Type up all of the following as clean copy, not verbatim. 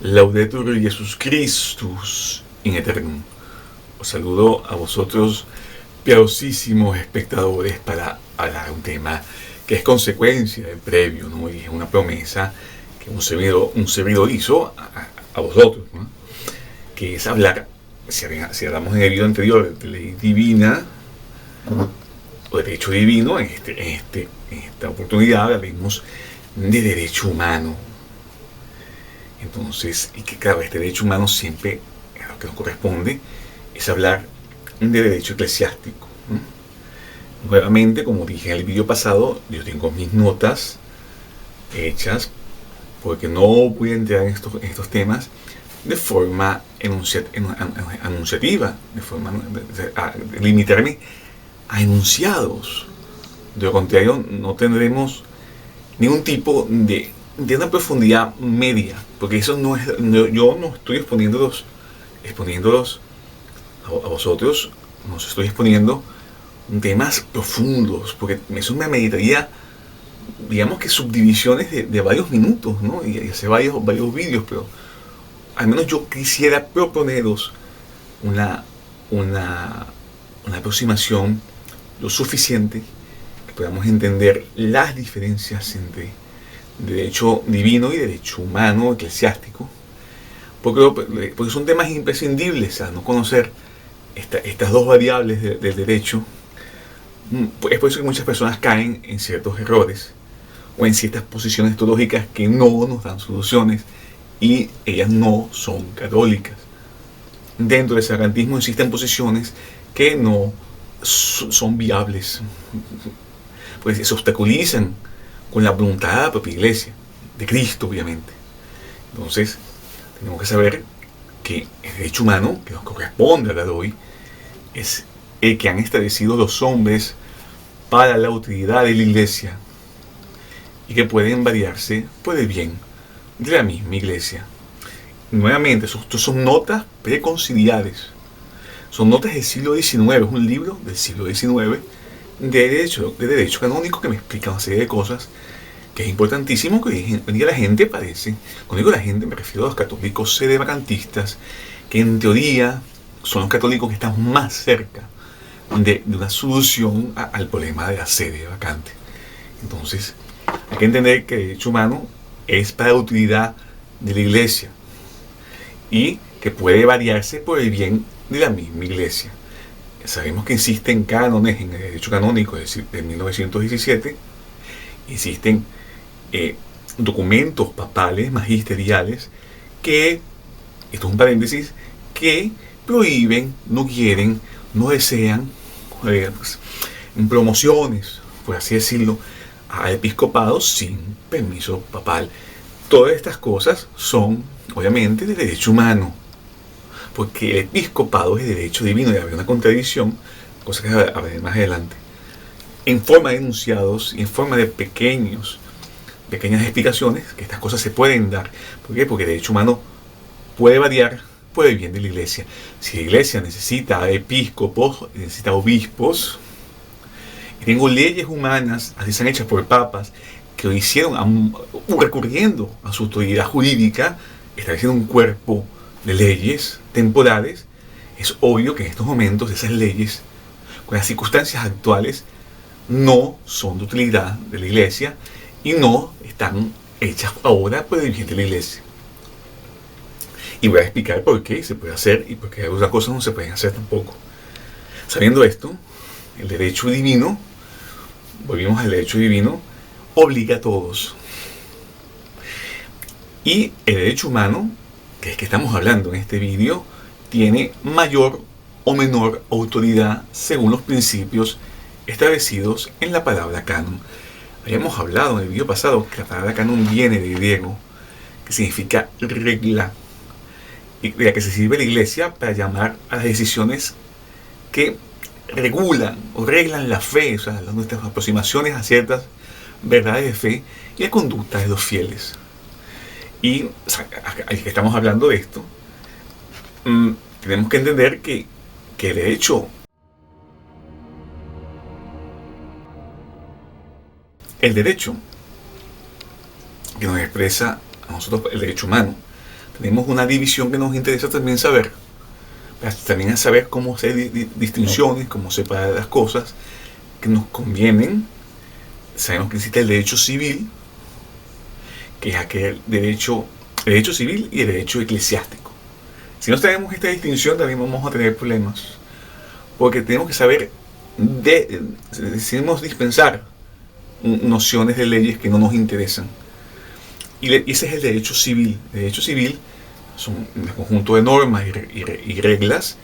Laudetur Jesus Christus in aeternum. Os saludo a vosotros, piadosísimos espectadores, para hablar de un tema que es consecuencia del previo, ¿no? Y es una promesa que un servidor hizo a vosotros, ¿no? Que es hablar, si hablamos en el video anterior de ley divina o de derecho divino, en esta oportunidad hablaremos de derecho humano. Entonces, y que claro, este derecho humano siempre, a lo que nos corresponde, es hablar de derecho eclesiástico, ¿no? Nuevamente, como dije en el vídeo pasado, yo tengo mis notas hechas, porque no voy a entrar en estos temas de forma enunciativa, de forma de limitarme a enunciados. De lo contrario, no tendremos ningún tipo de una profundidad media, porque eso no es, yo no estoy exponiéndolos a vosotros, nos estoy exponiendo temas profundos, porque eso me meditaría, digamos que subdivisiones de varios minutos, ¿no? Y hacer varios vídeos, pero al menos yo quisiera proponeros una aproximación lo suficiente que podamos entender las diferencias entre derecho divino y derecho humano eclesiástico, porque son temas imprescindibles a no conocer estas dos variables del derecho. Es por eso que muchas personas caen en ciertos errores o en ciertas posiciones teológicas que no nos dan soluciones, y ellas no son católicas. Dentro del sacramentismo existen posiciones que no son viables, pues se obstaculizan con la voluntad de la propia iglesia, de Cristo obviamente. Entonces, tenemos que saber que el derecho humano que nos corresponde hablar hoy es el que han establecido los hombres para la utilidad de la iglesia, y que pueden variarse por el bien de la misma iglesia. Nuevamente, estos son notas preconciliares, son notas del siglo XIX, es un libro del siglo XIX de derecho canónico que me explica una serie de cosas que es importantísimo que hoy en día la gente padece. Cuando digo la gente, me refiero a los católicos sedevacantistas, que en teoría son los católicos que están más cerca de una solución al problema de la sede vacante. Entonces, hay que entender que el derecho humano es para la utilidad de la iglesia y que puede variarse por el bien de la misma iglesia. Sabemos que existen cánones en el derecho canónico, es decir, de 1917, existen documentos papales, magisteriales, que, esto es un paréntesis, que prohíben, no quieren, no desean promociones, por así decirlo, a episcopados sin permiso papal. Todas estas cosas son, obviamente, de derecho humano, porque el episcopado es de derecho divino, y habría una contradicción, cosa que hablaré más adelante, en forma de enunciados y en forma de pequeñas explicaciones, que estas cosas se pueden dar. ¿Por qué? Porque el derecho humano puede variar por el bien de la iglesia. Si la iglesia necesita episcopos, necesita obispos, y tengo leyes humanas, así sean hechas por papas, que lo hicieron recurriendo a su autoridad jurídica, estableciendo un cuerpo de leyes temporales, es obvio que en estos momentos esas leyes, con las circunstancias actuales, no son de utilidad de la iglesia y no están hechas ahora por el bien de la iglesia. Y voy a explicar por qué se puede hacer y por qué algunas cosas no se pueden hacer tampoco. Sabiendo esto, el derecho divino, volvimos al derecho divino, obliga a todos. Y el derecho humano, que es que estamos hablando en este vídeo, tiene mayor o menor autoridad según los principios establecidos en la palabra canon. Habíamos hablado en el vídeo pasado que la palabra canon viene del griego, que significa regla, y de la que se sirve la iglesia para llamar a las decisiones que regulan o reglan la fe, o sea, nuestras aproximaciones a ciertas verdades de fe y la conducta de los fieles. Y o sea, que estamos hablando de esto, tenemos que entender que de hecho el derecho que nos expresa a nosotros el derecho humano tenemos una división que nos interesa también saber, también a saber cómo hacer distinciones, cómo separar las cosas que nos convienen. Sabemos que existe el derecho civil, que es aquel derecho civil y el derecho eclesiástico. Si no tenemos esta distinción, también vamos a tener problemas, porque tenemos que saber, decidimos dispensar nociones de leyes que no nos interesan. Y ese es el derecho civil. El derecho civil son un conjunto de normas y reglas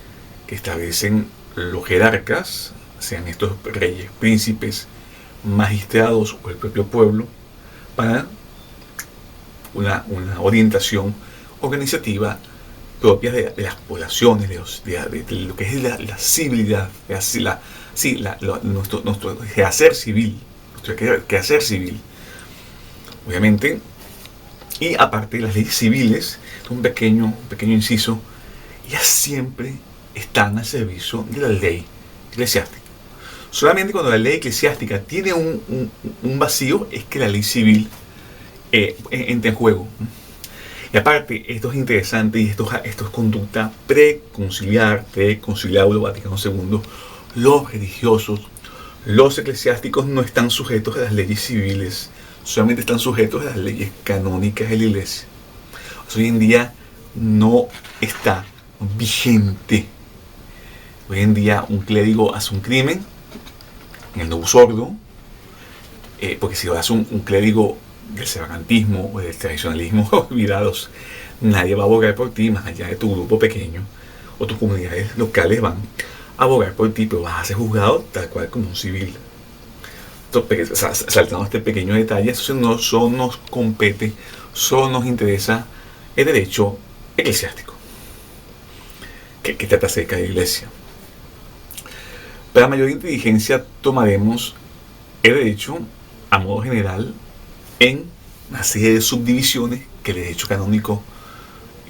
que establecen los jerarcas, sean estos reyes, príncipes, magistrados o el propio pueblo, para una orientación organizativa propia de las poblaciones, de lo que es la civilidad, nuestro quehacer civil, obviamente. Y aparte, las leyes civiles, un pequeño inciso, ellas siempre están al servicio de la ley eclesiástica. Solamente cuando la ley eclesiástica tiene un vacío es que la ley civil entra en juego. Y aparte, esto es interesante, y esto es conducta preconciliábulo Vaticano II. Los religiosos, los eclesiásticos no están sujetos a las leyes civiles, solamente están sujetos a las leyes canónicas de la Iglesia. Hoy en día no está vigente. Hoy en día un clérigo hace un crimen en el novus ordo, porque si lo hace un clérigo del sevagantismo o del tradicionalismo, olvidados, nadie va a abogar por ti, más allá de tu grupo pequeño o tus comunidades locales van a abogar por ti, pero vas a ser juzgado tal cual como un civil. Saltando este pequeño detalle, eso no solo nos compete, solo nos interesa el derecho eclesiástico, que trata acerca de la Iglesia. Para mayor inteligencia tomaremos el derecho a modo general en una serie de subdivisiones que el derecho canónico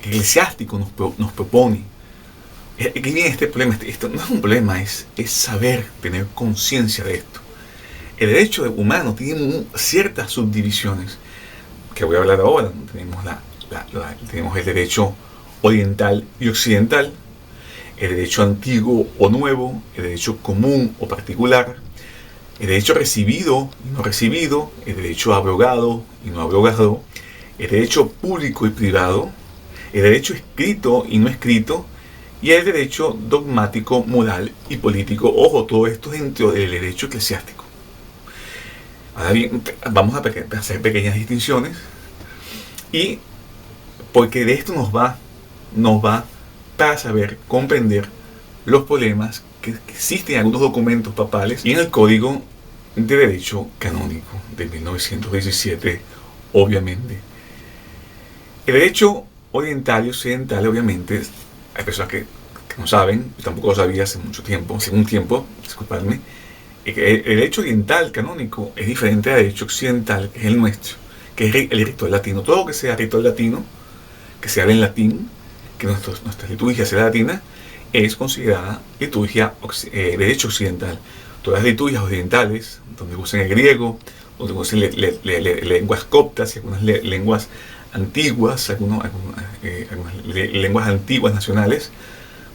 eclesiástico nos propone. Aquí viene este problema. Esto no es un problema, es saber, tener conciencia de esto. El derecho humano tiene ciertas subdivisiones que voy a hablar ahora. Tenemos el derecho oriental y occidental, el derecho antiguo o nuevo, el derecho común o particular, el derecho recibido y no recibido, el derecho abrogado y no abrogado, el derecho público y privado, el derecho escrito y no escrito, y el derecho dogmático, moral y político. Ojo, todo esto es dentro del derecho eclesiástico. Ahora bien, vamos a hacer pequeñas distinciones, y porque de esto nos va para saber comprender los problemas que existen en algunos documentos papales y en el Código de Derecho Canónico de 1917, obviamente. El derecho oriental y occidental, obviamente, hay personas que no saben, yo tampoco lo sabía hace un tiempo, disculpadme. El derecho oriental canónico es diferente al derecho occidental, que es el nuestro, que es el ritual latino. Todo lo que sea ritual latino, que se hable en latín, que nuestra liturgia sea latina, es considerada liturgia derecho occidental. Todas las liturgias orientales, donde usan el griego, donde usan lenguas coptas y algunas lenguas antiguas, algunas lenguas antiguas nacionales,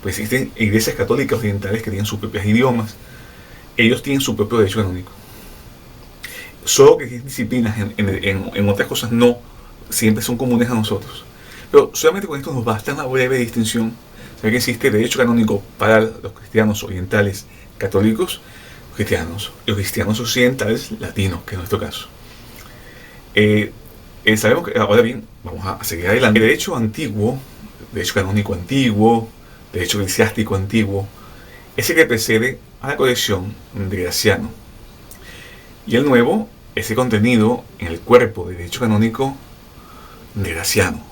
pues existen iglesias católicas orientales que tienen sus propios idiomas. Ellos tienen su propio derecho canónico. Solo que disciplinas en otras cosas no siempre son comunes a nosotros. Pero solamente con esto nos basta una breve distinción. Saber que existe derecho canónico para los cristianos orientales católicos, los cristianos occidentales latinos, que es nuestro caso. Sabemos que, ahora bien, vamos a seguir adelante. El derecho antiguo, derecho canónico antiguo, derecho eclesiástico antiguo, es el que precede a la colección de Graciano. Y el nuevo es el contenido en el cuerpo de derecho canónico de Graciano.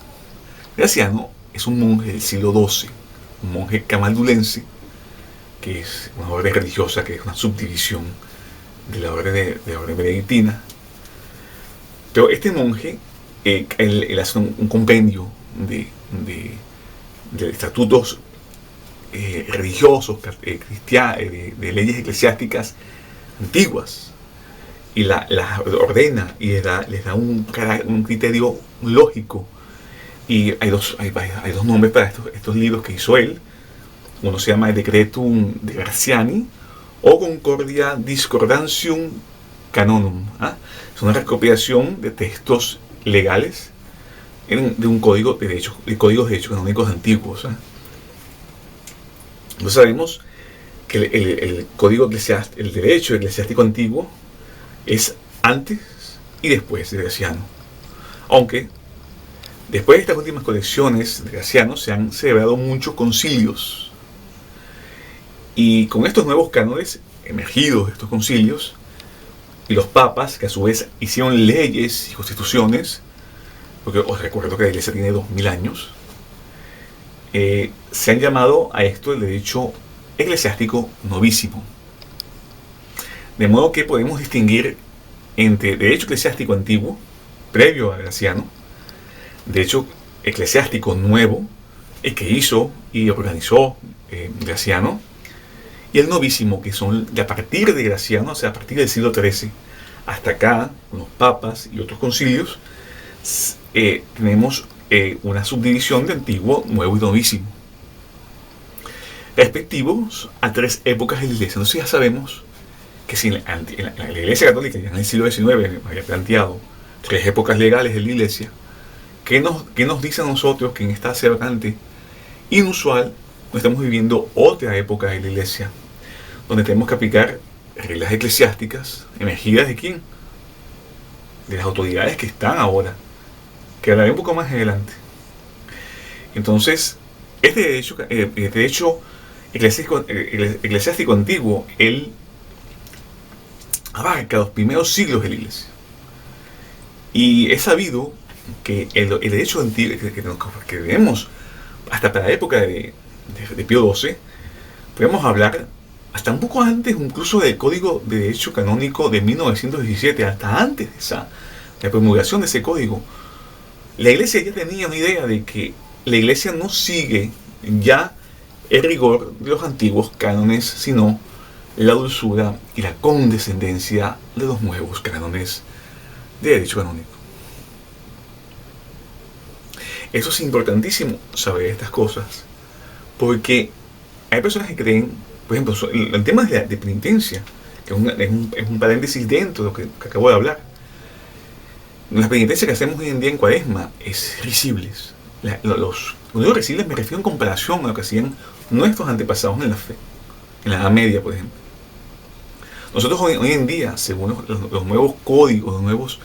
Graciano es un monje del siglo XII, un monje camaldulense, que es una orden religiosa, que es una subdivisión de la orden benedictina. Pero este monje, él hace un compendio de estatutos religiosos, de leyes eclesiásticas antiguas, y las ordena y les da un criterio lógico Y hay dos nombres para estos libros que hizo él. Uno se llama el Decretum de Graciani o Concordia Discordantium Canonum. Es una recopilación de textos legales de un código de códigos de hecho canónicos antiguos. Entonces sabemos que el código eclesiástico, el derecho eclesiástico antiguo es antes y después de Graciano. Aunque después de estas últimas colecciones de Graciano se han celebrado muchos concilios. Y con estos nuevos cánones emergidos de estos concilios, y los papas, que a su vez hicieron leyes y constituciones, porque os recuerdo que la Iglesia tiene 2000 años, se han llamado a esto el derecho eclesiástico novísimo. De modo que podemos distinguir entre derecho eclesiástico antiguo, previo a Graciano, derecho eclesiástico nuevo, el que hizo y organizó Graciano, y el novísimo, que son de a partir de Graciano, o sea, a partir del siglo XIII, hasta acá, con los papas y otros concilios, tenemos una subdivisión de antiguo, nuevo y novísimo, respectivos a tres épocas de la Iglesia. Entonces ya sabemos que si en la Iglesia Católica ya en el siglo XIX había planteado tres épocas legales de la Iglesia, ¿qué nos dice a nosotros que en esta semejante inusual no estamos viviendo otra época de la Iglesia, donde tenemos que aplicar reglas eclesiásticas emergidas de quién? De las autoridades que están ahora, que hablaré un poco más adelante. Entonces, este derecho eclesiástico antiguo, él abarca los primeros siglos de la Iglesia. Y es sabido que el derecho antiguo que vemos hasta para la época de Pío XII, podemos hablar hasta un poco antes incluso del Código de Derecho Canónico de 1917, hasta antes de la promulgación de ese código. La Iglesia ya tenía una idea de que la Iglesia no sigue ya el rigor de los antiguos cánones, sino la dulzura y la condescendencia de los nuevos cánones de derecho canónico. Eso es importantísimo saber estas cosas, porque hay personas que creen, por ejemplo, el tema de penitencia, que es un paréntesis dentro de lo que acabo de hablar. La penitencia que hacemos hoy en día en Cuaresma es risibles. Cuando digo risibles me refiero en comparación a lo que hacían nuestros antepasados en la fe, en la Edad Media, por ejemplo. Nosotros hoy en día, según los nuevos códigos, los nuevos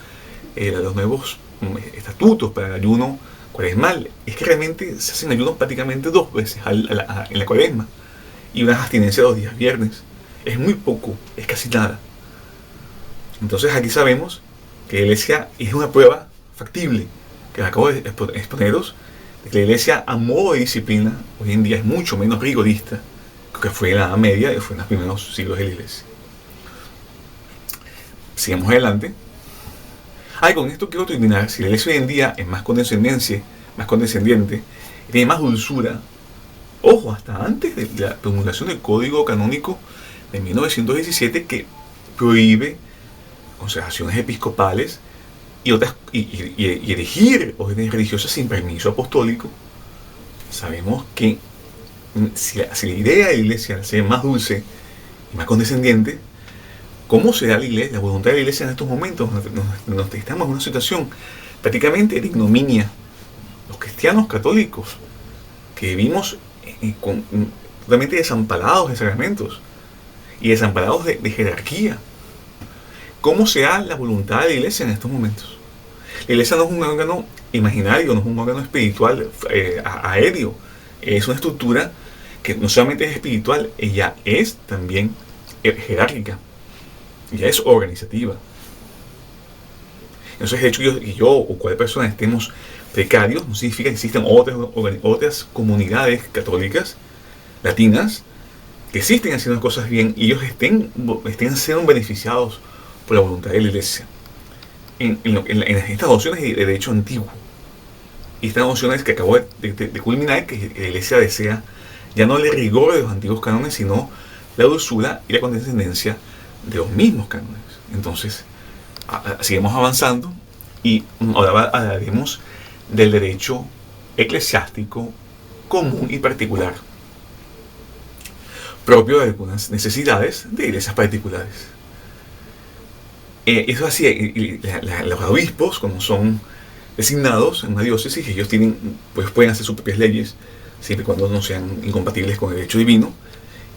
estatutos para el ayuno cuaresmal, es que realmente se hacen ayunos prácticamente 2 veces en la Cuaresma y una abstinencia los días viernes. Es muy poco, es casi nada. Entonces aquí sabemos que la Iglesia es una prueba factible que acabo de exponeros, de que la Iglesia a modo de disciplina hoy en día es mucho menos rigorista que fue en la Edad Media y fue en los primeros siglos de la Iglesia. Sigamos adelante. Con esto quiero terminar. Si la Iglesia hoy en día es más condescendiente, tiene más dulzura, ojo, hasta antes de la promulgación del Código Canónico de 1917, que prohíbe consagraciones episcopales y erigir órdenes religiosas sin permiso apostólico, sabemos que si la idea de la Iglesia sea más dulce y más condescendiente, ¿cómo será la voluntad de la Iglesia en estos momentos? Nos estamos en una situación prácticamente de ignominia. Los cristianos católicos que vivimos totalmente desamparados de sacramentos y desamparados de jerarquía. ¿Cómo será la voluntad de la Iglesia en estos momentos? La Iglesia no es un órgano imaginario, no es un órgano espiritual aéreo. Es una estructura que no solamente es espiritual, ella es también jerárquica. Ya es organizativa. Entonces, de hecho, yo o cualquier persona estemos precarios, no significa que existen otras comunidades católicas latinas que existen haciendo cosas bien y ellos estén siendo beneficiados por la voluntad de la Iglesia en estas nociones de derecho antiguo y estas nociones que acabo de culminar, que la Iglesia desea ya no el rigor de los antiguos cánones, sino la dulzura y la condescendencia de los mismos cánones. Entonces, seguimos avanzando y ahora hablaremos del derecho eclesiástico común y particular, propio de algunas necesidades de iglesias particulares. Eso así, los obispos, como son designados en una diócesis, ellos pues pueden hacer sus propias leyes, siempre y cuando no sean incompatibles con el derecho divino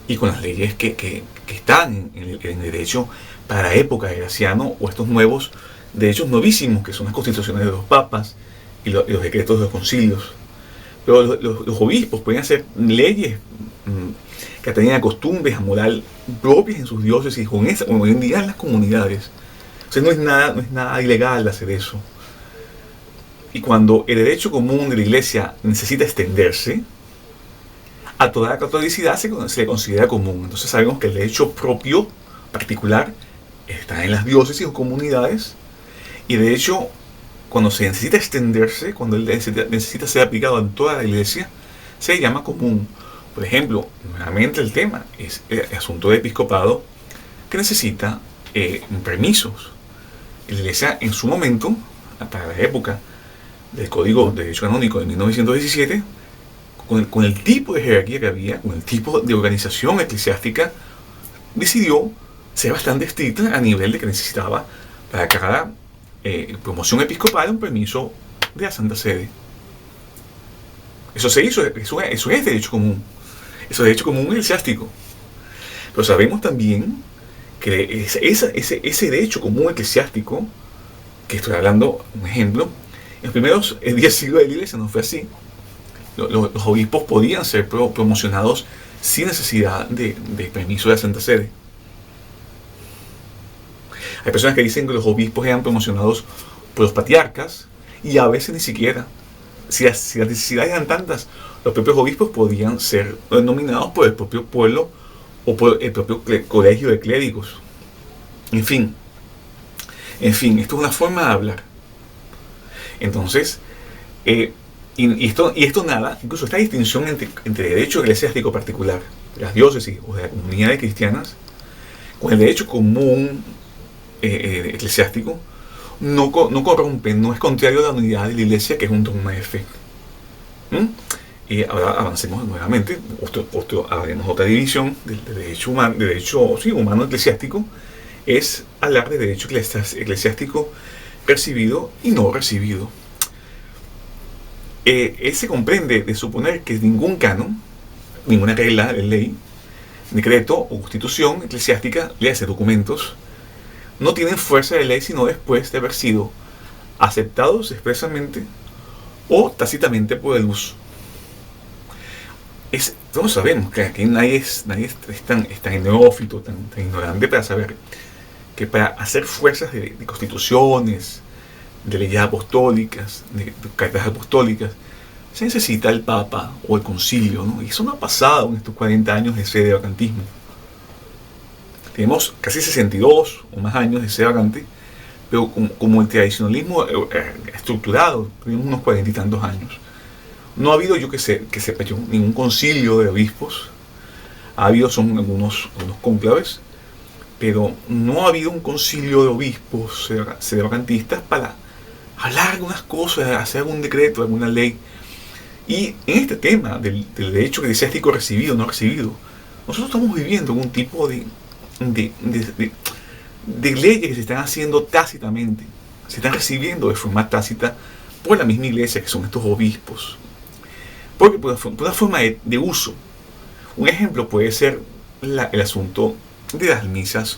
y con las leyes que están en el derecho para la época de Graciano, o estos nuevos derechos novísimos, que son las constituciones de los papas y los decretos de los concilios. Pero los obispos pueden hacer leyes que atienden a costumbres, a moral propias en sus diócesis, o hoy en día en las comunidades. O sea, no es nada ilegal hacer eso. Y cuando el derecho común de la iglesia necesita extenderse, a toda la catolicidad se le considera común. Entonces sabemos que el derecho propio, particular, está en las diócesis o comunidades, y de hecho, cuando se necesita extenderse, cuando él necesita ser aplicado en toda la iglesia, se llama común. Por ejemplo, nuevamente el tema es el asunto de episcopado, que necesita permisos. La iglesia en su momento, para la época del Código de Derecho Canónico de 1917, con el tipo de jerarquía que había, con el tipo de organización eclesiástica, decidió ser bastante estricta a nivel de que necesitaba para cada promoción episcopal un permiso de la Santa Sede. Eso se hizo, eso es derecho común. Eso es derecho común eclesiástico. Pero sabemos también que ese derecho común eclesiástico, que estoy hablando, un ejemplo, en los primeros 10 siglos de la iglesia no fue así. Los obispos podían ser promocionados sin necesidad de permiso de la Santa Sede. Hay personas que dicen que los obispos eran promocionados por los patriarcas, y a veces ni siquiera. Si las necesidades eran tantas, los propios obispos podían ser nominados por el propio pueblo o por el propio colegio de clérigos. En fin, esto es una forma de hablar. Entonces, y esto nada, incluso esta distinción entre derecho eclesiástico particular de las diócesis o de las comunidades cristianas con el derecho común eclesiástico no corrompe, no es contrario a la unidad de la iglesia, que es un dogma de fe. Y ahora avancemos nuevamente, haremos otra división del derecho humano, humano eclesiástico, es hablar de derecho eclesiástico recibido y no recibido. Él se comprende de suponer que ningún canon, ninguna regla de ley, decreto o constitución eclesiástica, léase documentos, no tienen fuerza de ley sino después de haber sido aceptados expresamente o tácitamente por el uso. Todos sabemos que aquí nadie es tan neófito, tan ignorante para saber que para hacer fuerzas de constituciones, de leyes apostólicas, de cartas apostólicas, se necesita el Papa o el Concilio, ¿no? Y eso no ha pasado en estos 40 años de sede vacantismo. Tenemos casi 62 o más años de sede vacante, pero como el tradicionalismo estructurado, tenemos unos 40 y tantos años. No ha habido, que sepa yo, ningún concilio de obispos. Ha habido, son algunos cónclaves, pero no ha habido un concilio de obispos sedevacantistas para hablar algunas cosas, hacer algún decreto, alguna ley. Y en este tema del derecho eclesiástico recibido o no recibido, nosotros estamos viviendo un tipo de leyes que se están haciendo tácitamente, se están recibiendo de forma tácita por la misma iglesia, que son estos obispos. Porque por una forma de uso. Un ejemplo puede ser el asunto de las misas,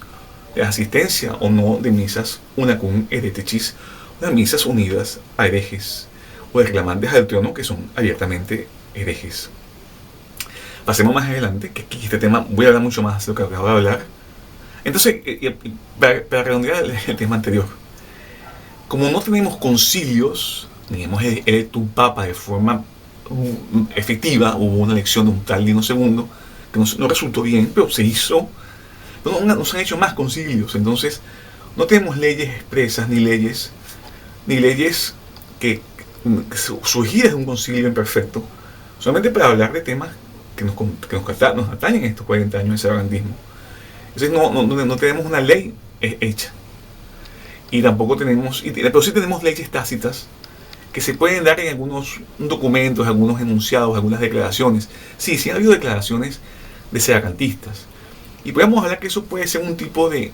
de la asistencia o no de misas una cum hereticis, o de misas unidas a herejes, o de reclamantes al trono que son abiertamente herejes. Pasemos más adelante, que aquí este tema voy a hablar mucho más de lo que acabo de hablar. Entonces, para redondear el tema anterior, como no tenemos concilios, ni hemos electo un papa de forma efectiva, hubo una elección de un tal Lino II que no resultó bien, pero se hizo, no se han hecho más concilios. Entonces no tenemos leyes expresas ni leyes que surgidas de un concilio imperfecto, solamente para hablar de temas que nos atañen en estos 40 años de sedevacantismo. Entonces no tenemos una ley hecha, y tampoco tenemos, pero sí tenemos leyes tácitas que se pueden dar en algunos documentos, algunos enunciados, algunas declaraciones. Sí, sí ha habido declaraciones de sedacantistas. Y podemos hablar que eso puede ser un tipo de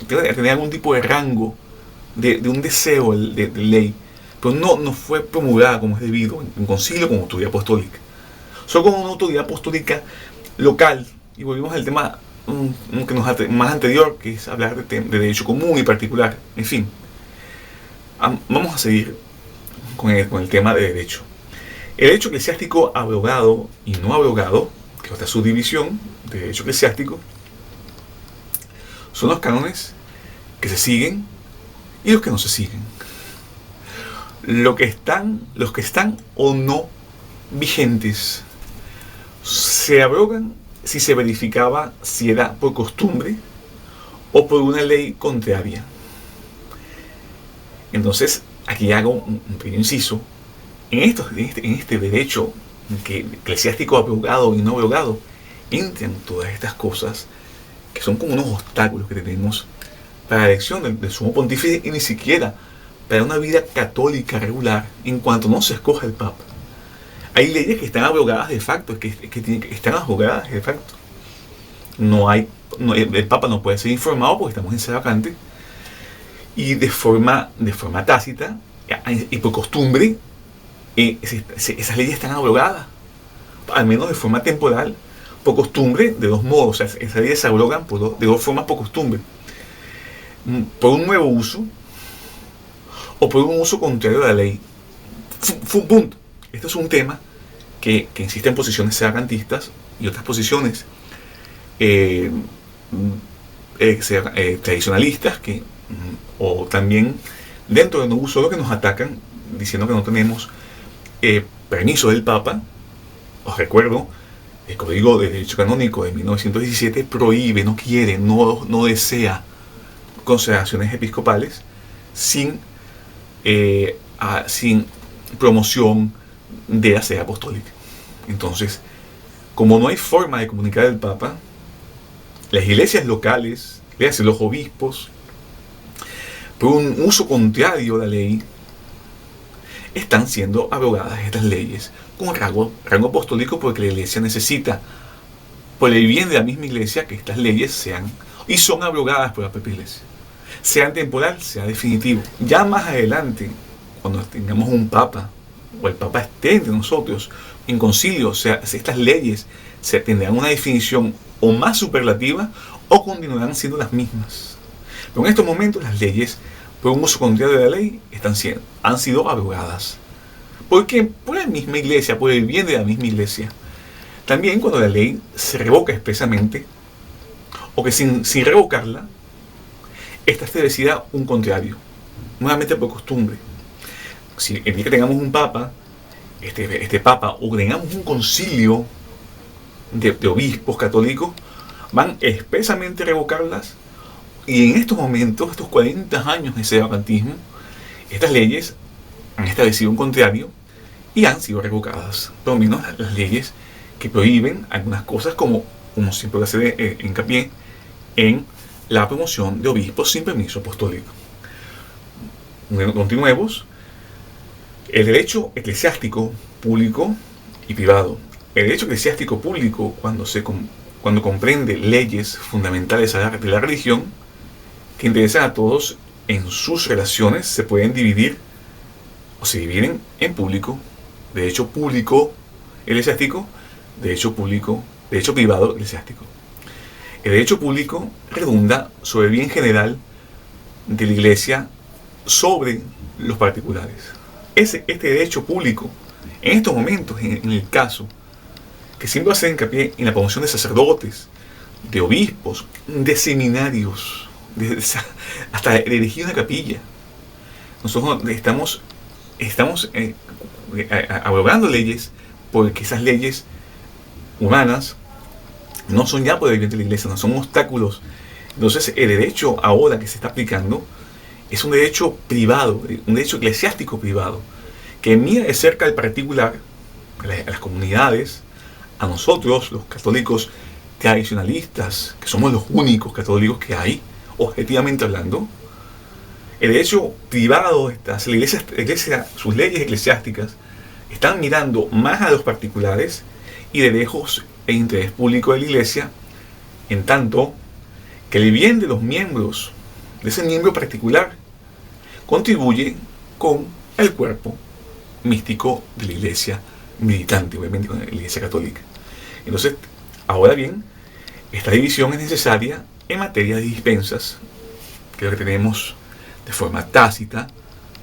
tener algún tipo de rango de un deseo de ley, pero no fue promulgada como es debido en concilio como autoridad apostólica. Solo como una autoridad apostólica local, y volvimos al tema que más anterior, que es hablar de derecho común y particular. En fin, vamos a seguir con el tema de derecho. El derecho eclesiástico abrogado y no abrogado, que es otra subdivisión de derecho eclesiástico, son los cánones que se siguen y los que no se siguen. Los que están o no vigentes se abrogan si se verificaba si era por costumbre o por una ley contraria. Entonces, aquí hago un pequeño inciso. En este derecho eclesiástico abrogado y no abrogado, entran todas estas cosas que son como unos obstáculos que tenemos para la elección del sumo pontífice y ni siquiera para una vida católica regular en cuanto no se escoja el Papa. Hay leyes que están abrogadas de facto, que están abrogadas de facto. El Papa no puede ser informado porque estamos en sede vacante, y de forma tácita y por costumbre esas leyes están abrogadas, al menos de forma temporal, por costumbre, de dos modos. O sea, esas leyes se abrogan de dos formas por costumbre: por un nuevo uso o por un uso contrario de la ley. Punto. Este es un tema que insiste en posiciones sedacantistas y otras posiciones tradicionalistas, o también dentro de no uso, lo que nos atacan diciendo que no tenemos permiso del Papa. Os recuerdo, el Código de Derecho Canónico de 1917 prohíbe, no quiere, no desea consideraciones episcopales sin promoción de la sede apostólica. Entonces, como no hay forma de comunicar al Papa, las iglesias locales, los obispos, por un uso contrario a la ley, están siendo abrogadas estas leyes con rango apostólico, porque la iglesia necesita, por el bien de la misma iglesia, que estas leyes son abrogadas por la propia iglesia, sean temporal, sea definitivo. Ya más adelante, cuando tengamos un Papa, o el Papa esté entre nosotros en concilio, o sea, estas leyes tendrán una definición o más superlativa o continuarán siendo las mismas. Pero en estos momentos las leyes, por un uso contrario de la ley, han sido abrogadas. Porque por la misma iglesia, por el bien de la misma iglesia. También cuando la ley se revoca expresamente, o que sin revocarla, está establecida un contrario, nuevamente por costumbre. Si el día que tengamos un Papa, este Papa, o tengamos un concilio de obispos católicos, van expresamente a revocarlas. Y en estos momentos, estos 40 años de sedacantismo, estas leyes han establecido un contrario y han sido revocadas. Por lo menos las leyes que prohíben algunas cosas, como siempre hace hincapié en la promoción de obispos sin permiso apostólico. Continuemos. El derecho eclesiástico público y privado. El derecho eclesiástico público, cuando comprende leyes fundamentales de la religión que interesan a todos en sus relaciones, se pueden dividir o se dividen en público, derecho público eclesiástico, derecho privado eclesiástico. El derecho público redunda sobre el bien general de la iglesia sobre los particulares. Este derecho público, en estos momentos, en el caso que siempre hace hincapié en la promoción de sacerdotes, de obispos, de seminarios, hasta de elegir una capilla, nosotros estamos abrogando leyes, porque esas leyes humanas no son ya por el bien de la iglesia, no son obstáculos. Entonces el derecho ahora que se está aplicando es un derecho privado, un derecho eclesiástico privado, que mira de cerca al particular, a las comunidades, a nosotros, los católicos tradicionalistas, que somos los únicos católicos que hay, objetivamente hablando, El derecho privado, sus leyes eclesiásticas, están mirando más a los particulares y de lejos el interés público de la Iglesia, en tanto que el bien de los miembros, de ese miembro particular, contribuye con el cuerpo místico de la Iglesia militante, obviamente con la Iglesia católica. Entonces, ahora bien, esta división es necesaria en materia de dispensas, que es lo que tenemos de forma tácita,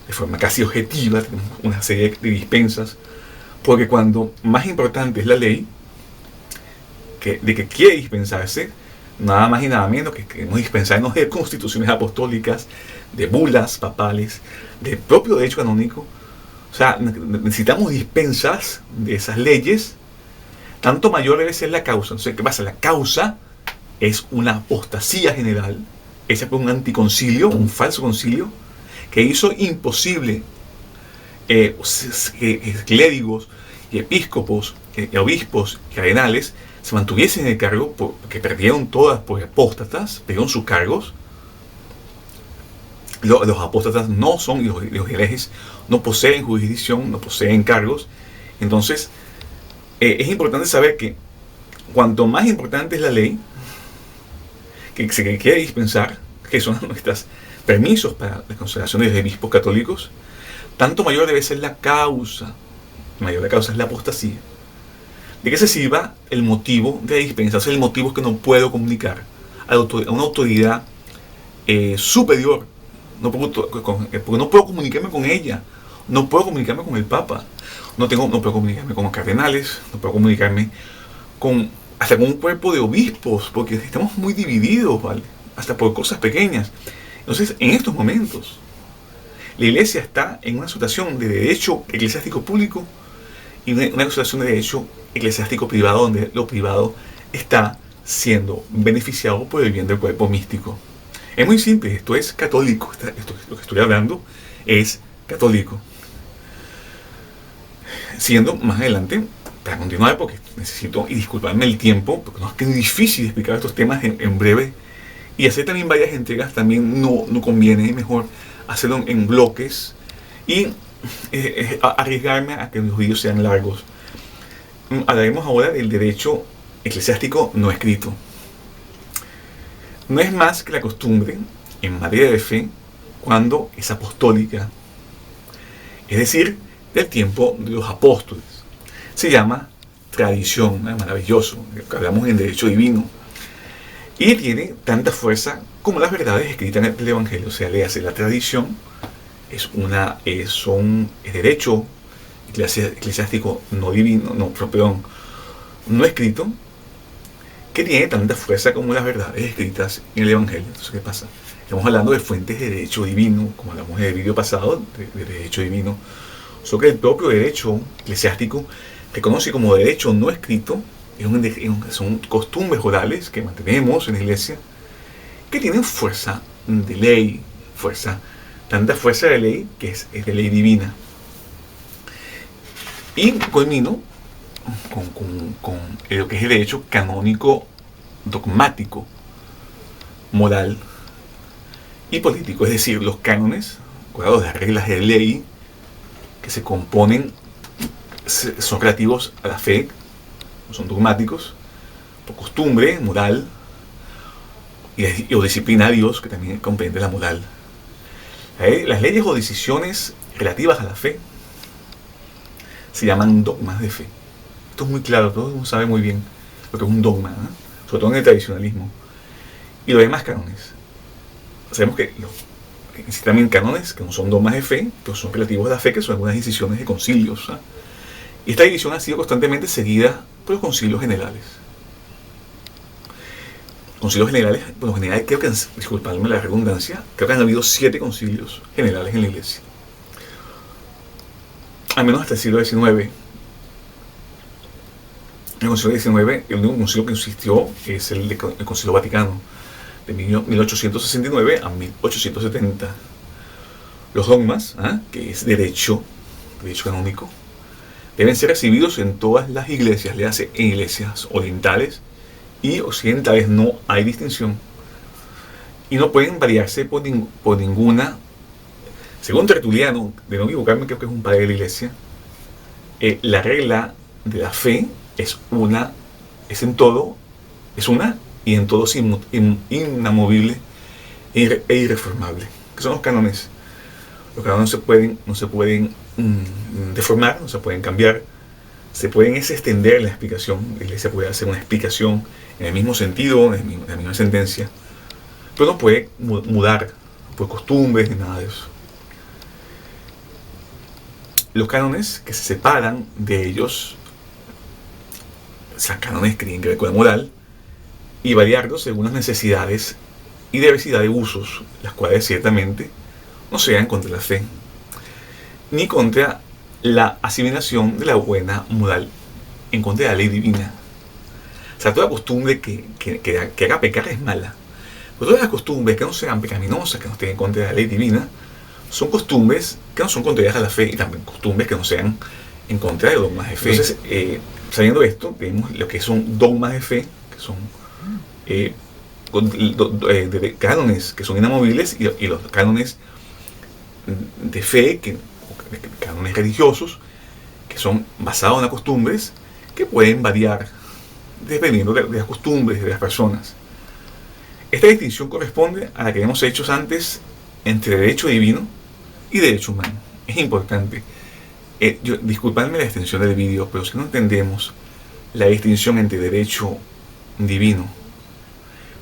de forma casi objetiva, tenemos una serie de dispensas, porque cuando más importante es la ley, de que quiere dispensarse, nada más y nada menos que queremos dispensarnos de constituciones apostólicas, de bulas papales, del propio derecho canónico. O sea, necesitamos dispensas de esas leyes, tanto mayor debe ser la causa. Entonces, ¿qué pasa? La causa es una apostasía general, ese fue un anticoncilio, un falso concilio, que hizo imposible clérigos y episcopos, obispos y cardenales se mantuviesen en el cargo, porque perdieron todas por apóstatas, perdieron sus cargos. Los apóstatas no son, y los herejes no poseen jurisdicción, no poseen cargos. Entonces, es importante saber que cuanto más importante es la ley que se quiere dispensar, que son nuestros permisos para las consagraciones de obispos católicos, tanto mayor debe ser la causa. Mayor la causa es la apostasía. ¿De qué se sirva el motivo de la dispensa? O sea, el motivo es que no puedo comunicar a una autoridad superior, porque no puedo comunicarme con ella, no puedo comunicarme con el Papa, no puedo comunicarme con los cardenales, no puedo comunicarme hasta con un cuerpo de obispos, porque estamos muy divididos, ¿vale? Hasta por cosas pequeñas. Entonces, en estos momentos, la Iglesia está en una situación de derecho eclesiástico público y una situación de derecho eclesiástico privado, donde lo privado está siendo beneficiado por el bien del cuerpo místico. Es muy simple, esto es católico, lo que estoy hablando es católico. Siendo más adelante, para continuar, porque necesito, y disculpadme el tiempo, porque no es que es difícil explicar estos temas en breve, y hacer también varias entregas también no conviene, es mejor hacerlo en bloques y arriesgarme a que los vídeos sean largos. Hablaremos ahora del derecho eclesiástico no escrito. No es más que la costumbre en materia de fe cuando es apostólica, es decir, del tiempo de los apóstoles. Se llama tradición, ¿no? Maravilloso, hablamos en derecho divino, y tiene tanta fuerza como las verdades escritas en el Evangelio. O sea, le hace la tradición, es derecho eclesiástico no divino, no escrito, que tiene tanta fuerza como las verdades escritas en el Evangelio. Entonces, ¿qué pasa? Estamos hablando de fuentes de derecho divino, como hablamos en el vídeo pasado, de derecho divino. Solo que el propio derecho eclesiástico reconoce como derecho no escrito, son costumbres orales que mantenemos en la Iglesia, que tienen fuerza de ley, tanta fuerza de ley que es de ley divina. Y culmino con lo que es el derecho canónico, dogmático, moral y político, es decir, los cánones, las reglas de ley que se componen, son relativos a la fe, son dogmáticos, por costumbre, moral, o disciplinarios, que también comprende la moral. Las leyes o decisiones relativas a la fe se llaman dogmas de fe. Esto es muy claro, todo el mundo sabe muy bien lo que es un dogma, ¿no? Sobre todo en el tradicionalismo. Y los demás cánones. Sabemos que existen también cánones que no son dogmas de fe, pero son relativos a la fe, que son algunas decisiones de concilios, ¿no? Y esta división ha sido constantemente seguida por los concilios generales. Concilios generales, por lo general, creo que, disculpadme la redundancia, creo que han habido 7 concilios generales en la Iglesia. Al menos hasta el siglo XIX. El concilio XIX, el único concilio que existió es el Concilio Vaticano, de 1869 a 1870. Los dogmas, que es derecho canónico, deben ser recibidos en todas las iglesias, le hace en iglesias orientales y occidentales, no hay distinción. Y no pueden variarse por ninguna Según Tertuliano, de no equivocarme, creo que es un padre de la iglesia, la regla de la fe es una, es en todo, es una y en todo es inamovible e irreformable. ¿Qué son los cánones? Los cánones no se pueden deformar, no se pueden cambiar, se pueden extender la explicación. La iglesia puede hacer una explicación en el mismo sentido, en la misma sentencia, pero no puede mudar por costumbres ni nada de eso. Los cánones que se separan de ellos, o sea, cánones que tienen que ver con la moral, y variarlos según las necesidades y diversidad de usos, las cuales ciertamente no sean contra la fe, ni contra la asimilación de la buena moral, en contra de la ley divina. O sea, toda costumbre que haga pecar es mala. Pero todas las costumbres que no sean pecaminosas, que no estén en contra de la ley divina, son costumbres que no son contrarias a la fe, y también costumbres que no sean en contra de dogmas de fe. Entonces, sabiendo esto, tenemos lo que son dogmas de fe, que son cánones que son inamovibles, y los cánones de fe, cánones religiosos, que son basados en las costumbres, que pueden variar dependiendo de las costumbres de las personas. Esta distinción corresponde a la que hemos hecho antes entre derecho divino y derecho humano. Es importante. Disculpadme la extensión del vídeo, pero si no entendemos la distinción entre derecho divino,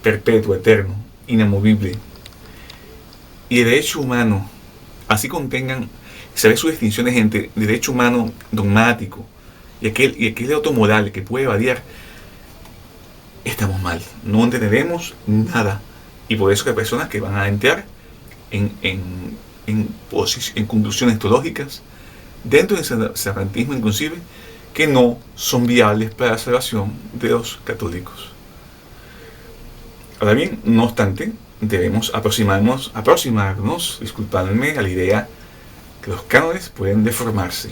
perpetuo, eterno, inamovible, y derecho humano, así contengan, saber sus distinciones entre derecho humano dogmático y aquel otro moral que puede variar, estamos mal, no entenderemos nada. Y por eso que hay personas que van a entrar en conclusiones teológicas dentro del sacramentismo inclusive, que no son viables para la salvación de los católicos. Ahora bien, no obstante, debemos aproximarnos, disculpadme, a la idea que los cánones pueden deformarse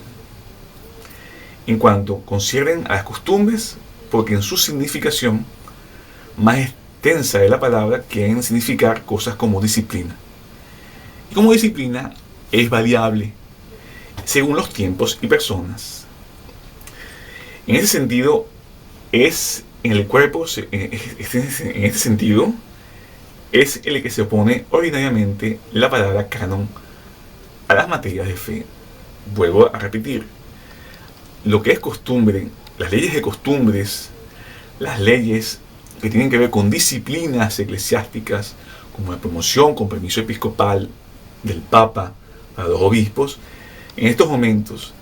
en cuanto conciernen a las costumbres, porque en su significación más extensa de la palabra quieren significar cosas como disciplina. Y como disciplina es variable según los tiempos y personas. En ese sentido, es en el cuerpo, en este sentido, es el que se opone ordinariamente la palabra canon a las materias de fe. Vuelvo a repetir, lo que es costumbre, las leyes de costumbres, las leyes que tienen que ver con disciplinas eclesiásticas, como la promoción con permiso episcopal del Papa para los obispos, en estos momentos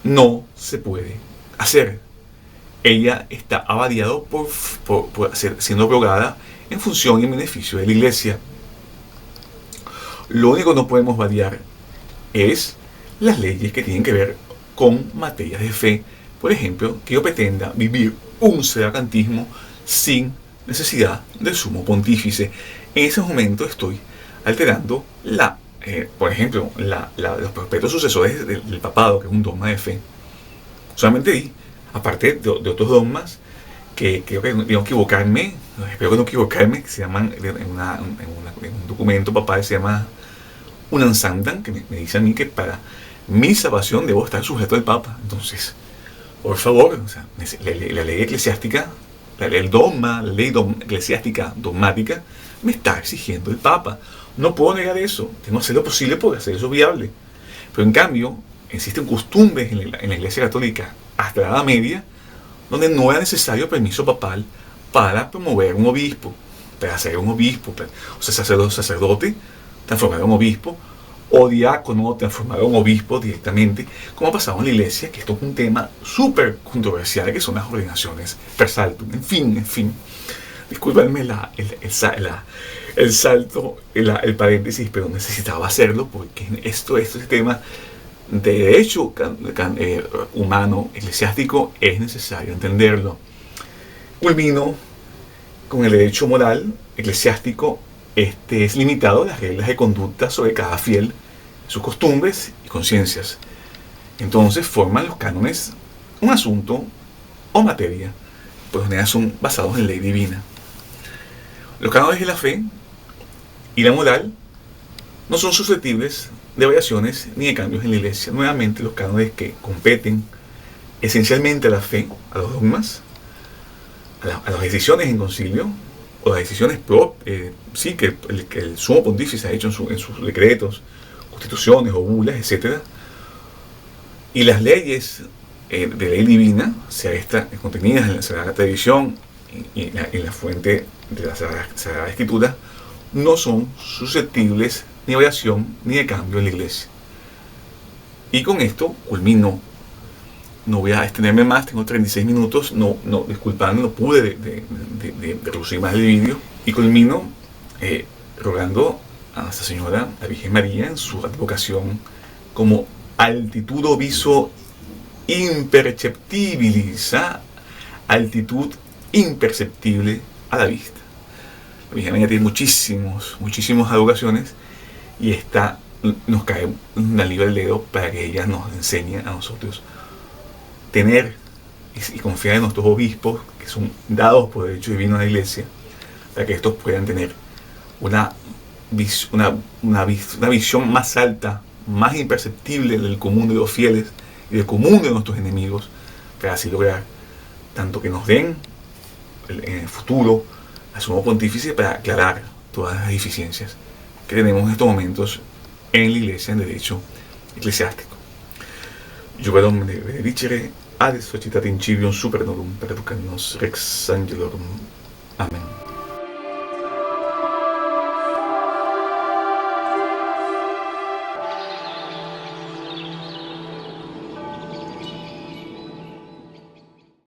no se puede hacer. Ella está avariado por siendo abrogada en función y en beneficio de la Iglesia. Lo único que no podemos variar es las leyes que tienen que ver con materias de fe. Por ejemplo, que yo pretenda vivir un sacramentismo sin necesidad del sumo pontífice. En ese momento estoy alterando por ejemplo, los perpetuos sucesores del papado, que es un dogma de fe. Solamente di, aparte de otros dogmas, que creo que no equivocarme, espero que no equivocarme, que se llaman, en un documento papal se llama Unansandan, que me dice a mí que para mi salvación debo estar sujeto al Papa. Entonces, por favor, o sea, la ley eclesiástica, la ley eclesiástica dogmática, me está exigiendo el Papa. No puedo negar eso, tengo que hacer lo posible por hacer eso viable. Pero en cambio, existen costumbres en la Iglesia Católica hasta la Edad Media, donde no era necesario permiso papal para promover un obispo, para hacer un obispo, o sea, sacerdote, transformar un obispo, o diácono, transformar un obispo directamente, como ha pasado en la Iglesia, que esto es un tema súper controversial, que son las ordenaciones per saltum. En fin. Discúlpenme el salto, el paréntesis, pero necesitaba hacerlo porque este tema de derecho humano, eclesiástico, es necesario entenderlo. Culmino con el derecho moral eclesiástico. Este es limitado a las reglas de conducta sobre cada fiel, sus costumbres y conciencias. Entonces forman los cánones un asunto o materia, pues en general son basados en ley divina. Los cánones de la fe y la moral no son susceptibles de variaciones ni de cambios en la Iglesia. Nuevamente, los cánones que competen esencialmente a la fe, a los dogmas, a las decisiones en concilio, o las decisiones sí, que el sumo pontífice ha hecho en sus decretos, constituciones o bulas, etc. Y las leyes de ley divina, sea esta contenidas en la Sagrada Tradición y en la fuente de la Sagrada Escritura, no son susceptibles ni de variación ni de cambio en la Iglesia. Y con esto culmino. No voy a extenderme más, tengo 36 minutos, disculpadme, no pude de reducir más el vídeo. Y culmino rogando a Nuestra Señora, la Virgen María, en su advocación como altitudo viso imperceptibilis, altitud imperceptible a la vista. La Virgen María tiene muchísimas advocaciones, y esta nos cae un anillo al dedo para que ella nos enseñe a nosotros tener y confiar en nuestros obispos, que son dados por derecho divino a la Iglesia, para que estos puedan tener una visión más alta, más imperceptible del común de los fieles y del común de nuestros enemigos, para así lograr tanto que nos den en el futuro al sumo pontífice para aclarar todas las deficiencias que tenemos en estos momentos en la Iglesia, en derecho eclesiástico. Juvenum benedicere, ad societatem civium supernorum, per educandos rex angelorum. Amen.